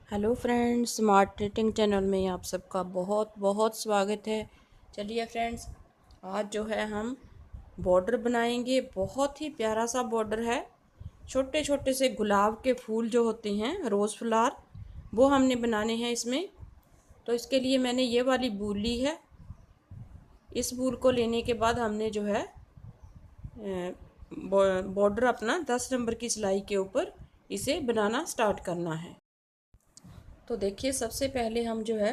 Hello friends, smart knitting channel में आप सबका बहुत बहुत स्वागत है। चलिए फ्रेंड्स, आज जो है हम बॉर्डर बनाएंगे। बहुत ही प्यारा सा बॉर्डर है। छोटे छोटे से गुलाब के फूल जो होते हैं, रोज़ फ्लावर, वो हमने बनाने हैं इसमें। तो इसके लिए मैंने ये वाली बूल ली है। इस बूल को लेने के बाद हमने जो है बॉर्डर अपना 10 नंबर की सिलाई के ऊपर इसे बनाना स्टार्ट करना है। तो देखिए, सबसे पहले हम जो है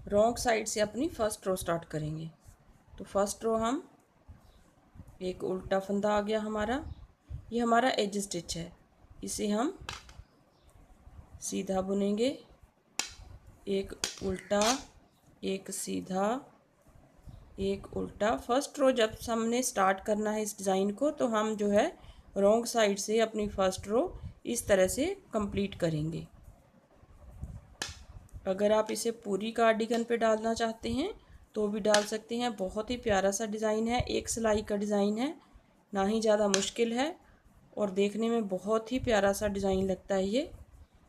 रॉन्ग साइड से अपनी फर्स्ट रो स्टार्ट करेंगे। तो फर्स्ट रो हम एक उल्टा फंदा आ गया हमारा, ये हमारा एज स्टिच है। इसे हम सीधा बुनेंगे, एक उल्टा, एक सीधा, एक उल्टा। फर्स्ट रो जब हमने स्टार्ट करना है इस डिज़ाइन को, तो हम जो है रॉन्ग साइड से अपनी फर्स्ट रो इस तरह से कंप्लीट करेंगे। अगर आप इसे पूरी कार्डिगन पे डालना चाहते हैं तो भी डाल सकते हैं। बहुत ही प्यारा सा डिज़ाइन है, एक सिलाई का डिज़ाइन है, ना ही ज़्यादा मुश्किल है और देखने में बहुत ही प्यारा सा डिज़ाइन लगता है। ये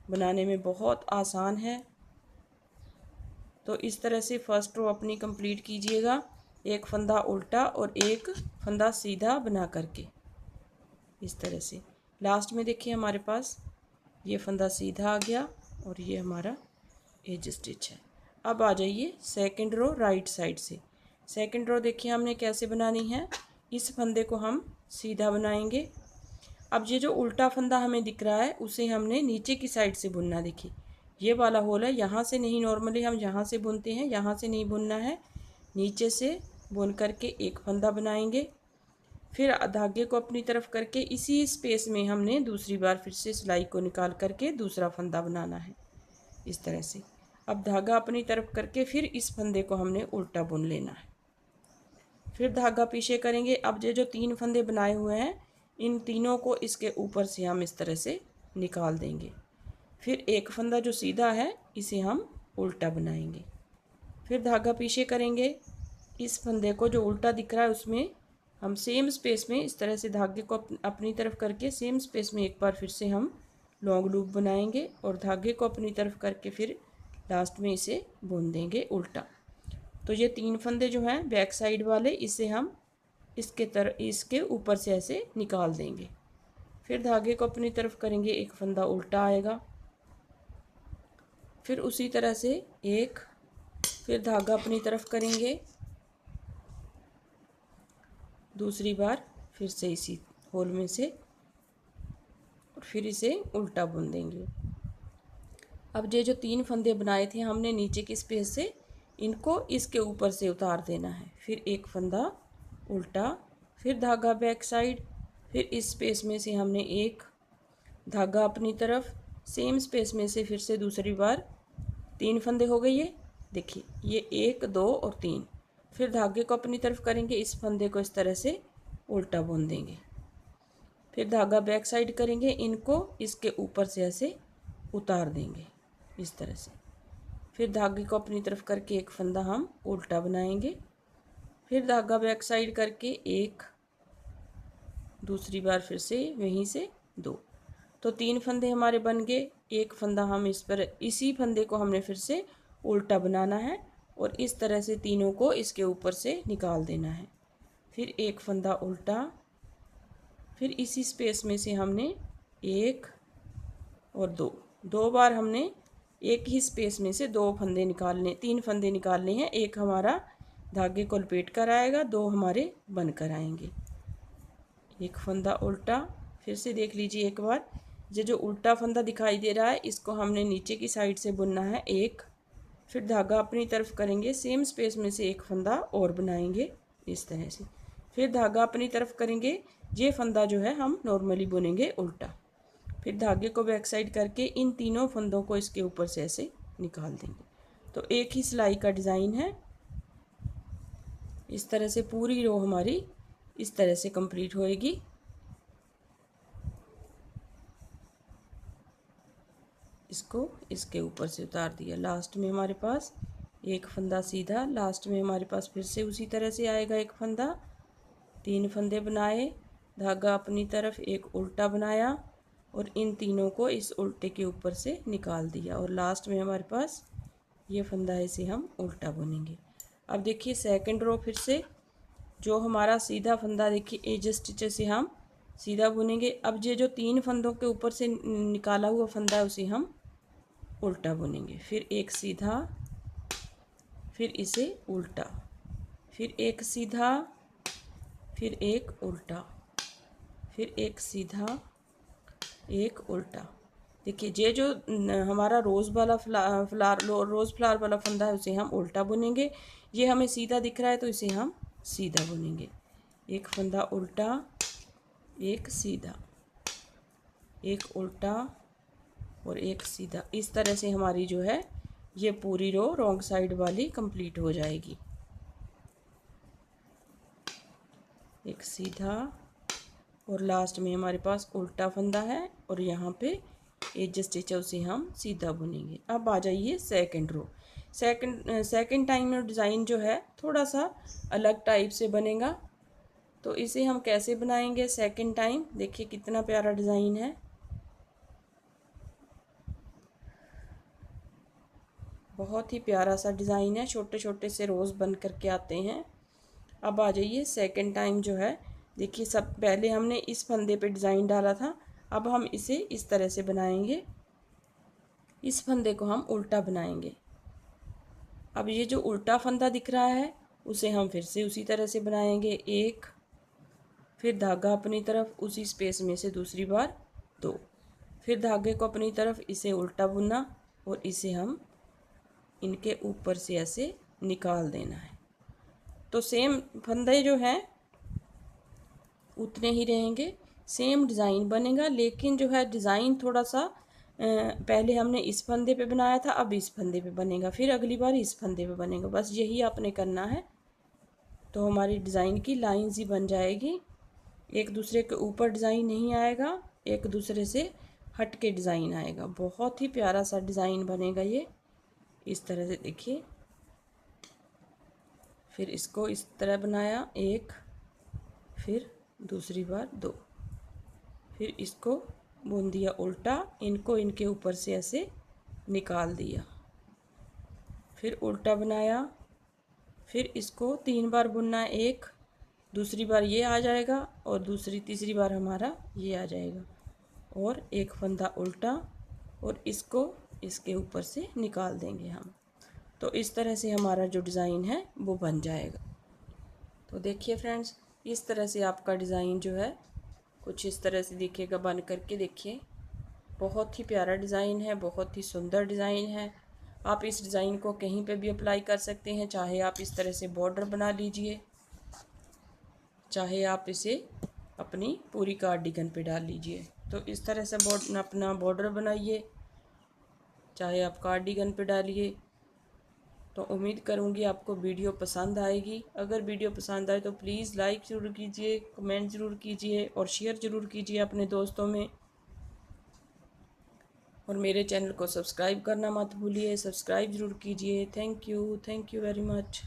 बनाने में बहुत आसान है। तो इस तरह से फर्स्ट रो अपनी कंप्लीट कीजिएगा, एक फंदा उल्टा और एक फंदा सीधा बना करके। इस तरह से लास्ट में देखिए हमारे पास ये फंदा सीधा आ गया और ये हमारा एज स्टिच है। अब आ जाइए सेकंड रो राइट साइड से। सेकंड रो देखिए हमने कैसे बनानी है। इस फंदे को हम सीधा बनाएंगे। अब ये जो उल्टा फंदा हमें दिख रहा है उसे हमने नीचे की साइड से बुनना। देखिए ये वाला होल है, यहाँ से नहीं, नॉर्मली हम यहाँ से बुनते हैं, यहाँ से नहीं बुनना है, नीचे से बुन करके एक फंदा बनाएंगे। फिर धागे को अपनी तरफ करके इसी स्पेस में हमने दूसरी बार फिर से सिलाई को निकाल करके दूसरा फंदा बनाना है, इस तरह से। अब धागा अपनी तरफ करके फिर इस फंदे को हमने उल्टा बुन लेना है, फिर धागा पीछे करेंगे। अब ये जो तीन फंदे बनाए हुए हैं, इन तीनों को इसके ऊपर से हम इस तरह से निकाल देंगे। फिर एक फंदा जो सीधा है इसे हम उल्टा बनाएंगे, फिर धागा पीछे करेंगे। इस फंदे को जो उल्टा दिख रहा है उसमें हम सेम स्पेस में इस तरह से धागे को अपनी तरफ करके सेम स्पेस में एक बार फिर से हम लॉन्ग लूप बनाएंगे और धागे को अपनी तरफ करके फिर लास्ट में इसे बुन देंगे उल्टा। तो ये तीन फंदे जो हैं बैक साइड वाले, इसे हम इसके ऊपर से ऐसे निकाल देंगे। फिर धागे को अपनी तरफ करेंगे, एक फंदा उल्टा आएगा, फिर उसी तरह से एक, फिर धागा अपनी तरफ करेंगे दूसरी बार फिर से इसी होल में से और फिर इसे उल्टा बुन देंगे। अब ये जो तीन फंदे बनाए थे हमने नीचे की स्पेस से, इनको इसके ऊपर से उतार देना है। फिर एक फंदा उल्टा, फिर धागा बैक साइड, फिर इस स्पेस में से हमने एक धागा अपनी तरफ, सेम स्पेस में से फिर से दूसरी बार तीन फंदे हो गए। ये देखिए, ये एक, दो और तीन। फिर धागे को अपनी तरफ करेंगे, इस फंदे को इस तरह से उल्टा बुन देंगे, फिर धागा बैक साइड करेंगे, इनको इसके ऊपर से ऐसे उतार देंगे इस तरह से। फिर धागे को अपनी तरफ करके एक फंदा हम उल्टा बनाएंगे, फिर धागा बैक साइड करके एक, दूसरी बार फिर से वहीं से दो। तो तीन फंदे हमारे बन गए। एक फंदा हम इस पर, इसी फंदे को हमने फिर से उल्टा बनाना है और इस तरह से तीनों को इसके ऊपर से निकाल देना है। फिर एक फंदा उल्टा, फिर इसी स्पेस में से हमने एक और दो बार हमने एक ही स्पेस में से दो फंदे निकालने, तीन फंदे निकालने हैं। एक हमारा धागे को लपेट कर आएगा, दो हमारे बन कर आएंगे। एक फंदा उल्टा, फिर से देख लीजिए एक बार, ये जो उल्टा फंदा दिखाई दे रहा है इसको हमने नीचे की साइड से बुनना है एक, फिर धागा अपनी तरफ करेंगे, सेम स्पेस में से एक फंदा और बनाएंगे इस तरह से, फिर धागा अपनी तरफ करेंगे। ये फंदा जो है हम नॉर्मली बुनेंगे उल्टा, फिर धागे को बैक साइड करके इन तीनों फंदों को इसके ऊपर से ऐसे निकाल देंगे। तो एक ही सिलाई का डिज़ाइन है। इस तरह से पूरी रो हमारी इस तरह से कंप्लीट होएगी। इसको इसके ऊपर से उतार दिया, लास्ट में हमारे पास एक फंदा सीधा, लास्ट में हमारे पास फिर से उसी तरह से आएगा एक फंदा, तीन फंदे बनाए, धागा अपनी तरफ, एक उल्टा बनाया, और इन तीनों को इस उल्टे के ऊपर से निकाल दिया और लास्ट में हमारे पास ये फंदा है, इसे हम उल्टा बुनेंगे। अब देखिए सेकंड रो फिर से जो हमारा सीधा फंदा, देखिए एज स्टिच से हम सीधा बुनेंगे। अब ये जो 3 फंदों के ऊपर से निकाला हुआ फंदा है उसे हम उल्टा बुनेंगे। फिर एक सीधा, फिर इसे उल्टा, फिर एक सीधा, फिर एक उल्टा, फिर एक सीधा, एक उल्टा। देखिए ये जो हमारा रोज़ वाला रोज़ फ्लावर वाला फंदा है उसे हम उल्टा बुनेंगे। ये हमें सीधा दिख रहा है तो इसे हम सीधा बुनेंगे। एक फंदा उल्टा, एक सीधा, एक उल्टा और एक सीधा। इस तरह से हमारी जो है ये पूरी रो रॉन्ग साइड वाली कंप्लीट हो जाएगी। एक सीधा और लास्ट में हमारे पास उल्टा फंदा है और यहाँ पे एज स्टिच है उसे हम सीधा बुनेंगे। अब आ जाइए सेकंड रो। सेकंड टाइम में डिज़ाइन जो है थोड़ा सा अलग टाइप से बनेगा, तो इसे हम कैसे बनाएंगे सेकंड टाइम। देखिए कितना प्यारा डिज़ाइन है, बहुत ही प्यारा सा डिज़ाइन है, छोटे छोटे से रोज़ बन करके आते हैं। अब आ जाइए सेकंड टाइम जो है, देखिए सब पहले हमने इस फंदे पे डिज़ाइन डाला था, अब हम इसे इस तरह से बनाएंगे, इस फंदे को हम उल्टा बनाएंगे। अब ये जो उल्टा फंदा दिख रहा है उसे हम फिर से उसी तरह से बनाएंगे, एक, फिर धागा अपनी तरफ उसी स्पेस में से दूसरी बार 2, फिर धागे को अपनी तरफ इसे उल्टा बुनना और इसे हम इनके ऊपर से ऐसे निकाल देना है। तो सेम फंदे जो हैं उतने ही रहेंगे, सेम डिज़ाइन बनेगा, लेकिन जो है डिज़ाइन थोड़ा सा पहले हमने इस फंदे पे बनाया था, अब इस फंदे पे बनेगा, फिर अगली बार इस फंदे पे बनेगा। बस यही आपने करना है, तो हमारी डिज़ाइन की लाइंस ही बन जाएगी। एक दूसरे के ऊपर डिज़ाइन नहीं आएगा, एक दूसरे से हट के डिज़ाइन आएगा। बहुत ही प्यारा सा डिज़ाइन बनेगा ये, इस तरह से देखिए। फिर इसको इस तरह बनाया, एक, फिर दूसरी बार 2, फिर इसको बुन दिया उल्टा, इनको इनके ऊपर से ऐसे निकाल दिया, फिर उल्टा बनाया, फिर इसको 3 बार बुनना है, एक, दूसरी बार ये आ जाएगा और दूसरी तीसरी बार हमारा ये आ जाएगा, और एक फंदा उल्टा और इसको इसके ऊपर से निकाल देंगे हम। तो इस तरह से हमारा जो डिज़ाइन है वो बन जाएगा। तो देखिए फ्रेंड्स, इस तरह से आपका डिज़ाइन जो है कुछ इस तरह से दिखेगा बन करके। देखिए बहुत ही प्यारा डिज़ाइन है, बहुत ही सुंदर डिज़ाइन है। आप इस डिज़ाइन को कहीं पे भी अप्लाई कर सकते हैं, चाहे आप इस तरह से बॉर्डर बना लीजिए, चाहे आप इसे अपनी पूरी कार्डिगन पे डाल लीजिए। तो इस तरह से अपना बॉर्डर बनाइए, चाहे आप कार्डिगन पे डालिए। तो उम्मीद करूँगी आपको वीडियो पसंद आएगी। अगर वीडियो पसंद आए तो प्लीज़ लाइक ज़रूर कीजिए, कमेंट ज़रूर कीजिए और शेयर ज़रूर कीजिए अपने दोस्तों में। और मेरे चैनल को सब्सक्राइब करना मत भूलिए, सब्सक्राइब ज़रूर कीजिए। Thank you very much.